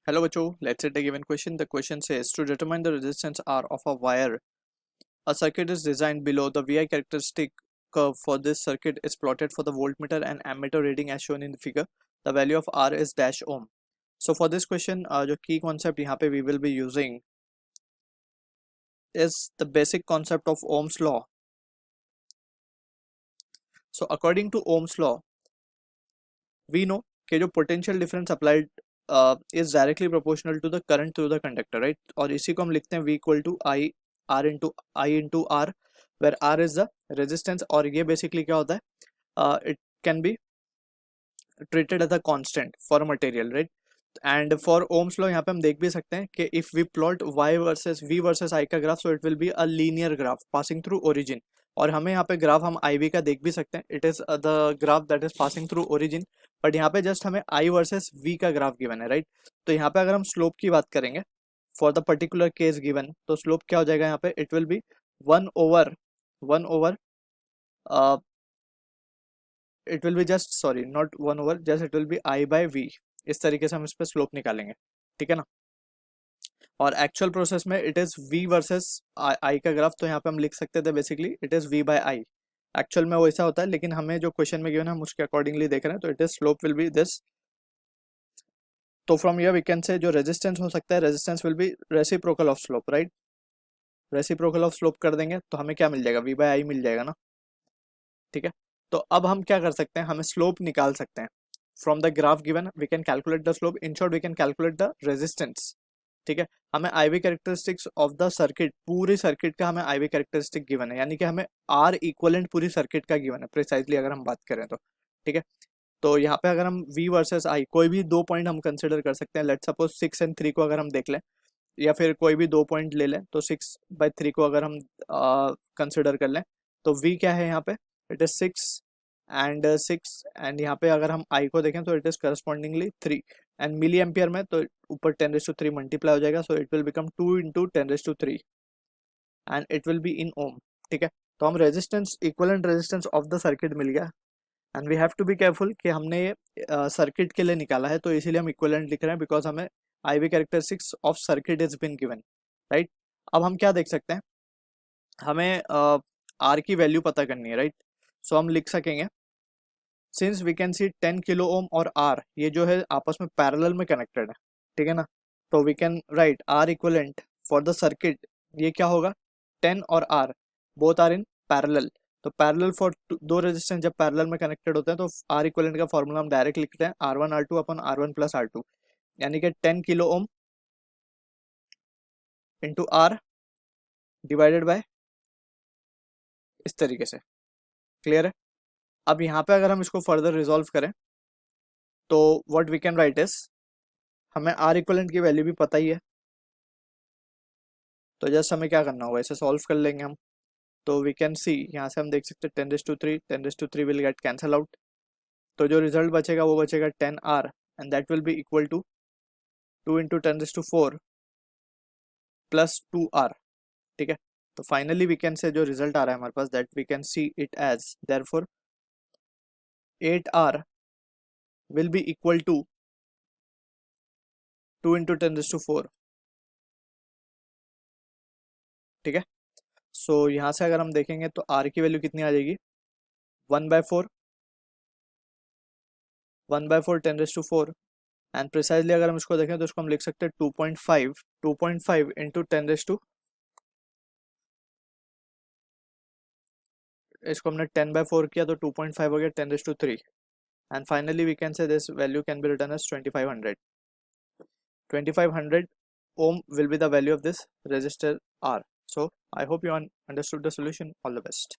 Hello बच्चों, let's take a given question. The question says to determine the resistance R of a wire, a circuit is designed below. The VI characteristic curve for this circuit is plotted for the voltmeter and ammeter reading as shown in the figure. The value of R is dash ohm. So for this question, जो key concept यहाँ पे we will be using is the basic concept of Ohm's law. So according to Ohm's law, we know कि जो potential difference applied is directly proportional to the current through the conductor, right? और इसी को हम लिखते हैं V equal to I into R, where R is the resistance. और ये basically क्या होता है, it can be treated as a constant for a material, right? And for Ohm's law यहाँ पे हम देख भी सकते हैं कि if we plot y versus v versus i का graph, so it will be a linear graph passing through origin. और हमें यहाँ पे ग्राफ हम i v का देख भी सकते हैं. It is the graph that is passing through origin, but यहाँ पे जस्ट हमें i वर्सेस v का ग्राफ गिवन है, राइट? तो यहाँ पे अगर हम स्लोप की बात करेंगे for the particular case given, तो स्लोप क्या हो जाएगा यहाँ पे? It will be one over it will be just, sorry not one over, just it will be i by v. इस तरीके से हम इस पर स्लोप निकालेंगे, ठीक है ना? और एक्चुअल प्रोसेस में it is v versus i का ग्राफ, तो यहाँ पे हम लिख सकते थे basically it is v by i. Actual में वैसा होता है, लेकिन हमें जो क्वेश्चन में गिवन है हम उसके अकॉर्डिंगली देख रहे हैं, तो it is slope will be this. तो from here we can say जो रेजिस्टेंस हो सकता है, resistance will be reciprocal of slope, right? Reciprocal of slope कर देंगे तो हमें क्या मिल जाएगा? v बाय i मिल जाएगा ना, ठीक है? तो अब हम क्या कर सकते हैं, हमें स्लोप निकाल सकते हैं. From the graph given we can calculate the slope. In short we can calculate the resistance, ठीक है? हमें IV characteristics of the circuit, पूरी सर्किट का हमें IV कैरेक्टरिस्टिक गिवन है, यानी कि हमें R इक्वलेंट पूरी सर्किट का गिवन है प्रिसाइजली अगर हम बात करें तो, ठीक है? तो यहाँ पे अगर हम V वर्सेस I, कोई भी दो पॉइंट हम कंसिडर कर सकते हैं. लेट सपोज 6 और 3 को अगर हम देख लें, या फिर कोई भी दो पॉइंट ले लें, तो 6/3 को अगर हम कंसिडर कर लें, तो V क्या है यहाँ पे? इट इज 6 एंड यहाँ पे अगर हम I को देखें तो it is correspondingly 3, and milli ampere में तो ऊपर 10⁻³ मल्टीप्लाई हो जाएगा, so it will become 2 into 10⁻³ and it will be in ohm, ठीक है? तो हम resistance, equivalent resistance of the circuit मिल गया. And we have to be careful कि हमने ये सर्किट के लिए निकाला है, तो इसीलिए हम इक्वलेंट लिख रहे हैं, बिकॉज हमें IV characteristics of circuit is been given, right? अब हम क्या देख सकते हैं, हमें R की वैल्यू पता करनी है, राइट? सो हम लिख सकेंगे, since we can see 10 kilo ohm और R ये जो है आपस में पैरेलल में कनेक्टेड है, ठीक है ना? तो we can write R equivalent for the circuit, ये क्या होगा? 10 और R both are in parallel. तो पैरेलल फॉर दो रेजिस्टेंस जब पैरेलल में कनेक्टेड होते हैं, तो R इक्वलेंट का फॉर्मूला हम डायरेक्ट लिखते हैं R1 R2 अपन R1 प्लस R2, यानी कि 10 kilo ohm into R divided by, इस तरीके से. क्लियर है? अब यहाँ पे अगर हम इसको फर्दर रिजॉल्व करें, तो what we can write is, हमें R इक्वलेंट की वैल्यू भी पता ही है, तो जस्ट हमें क्या करना होगा, इसे सॉल्व कर लेंगे हम. तो वी कैन सी, यहाँ से हम देख सकते हैं 10⁻³ विल गेट कैंसल आउट, तो जो रिजल्ट बचेगा वो बचेगा 10R, and that will be equal to 2 into 10⁻⁴ plus 2R, ठीक है? तो फाइनली वी कैन से जो रिजल्ट आ रहा है हमारे पास, that we can see it as therefore 8R will be equal to 2 into 10⁻⁴, ठीक है? सो यहाँ से अगर हम देखेंगे तो R की वैल्यू कितनी आ जाएगी? 1/4 10⁻⁴, एंड प्रिसाइजली अगर हम इसको देखें तो इसको हम लिख सकते हैं 2.5 इंटू 10 इसको हमने 10/4 किया तो 2.5 हो गया 10⁻3, and finally we can say this value can be written as 2500 ohm will be the value of this resistor R. So I hope you understood the solution. All the best.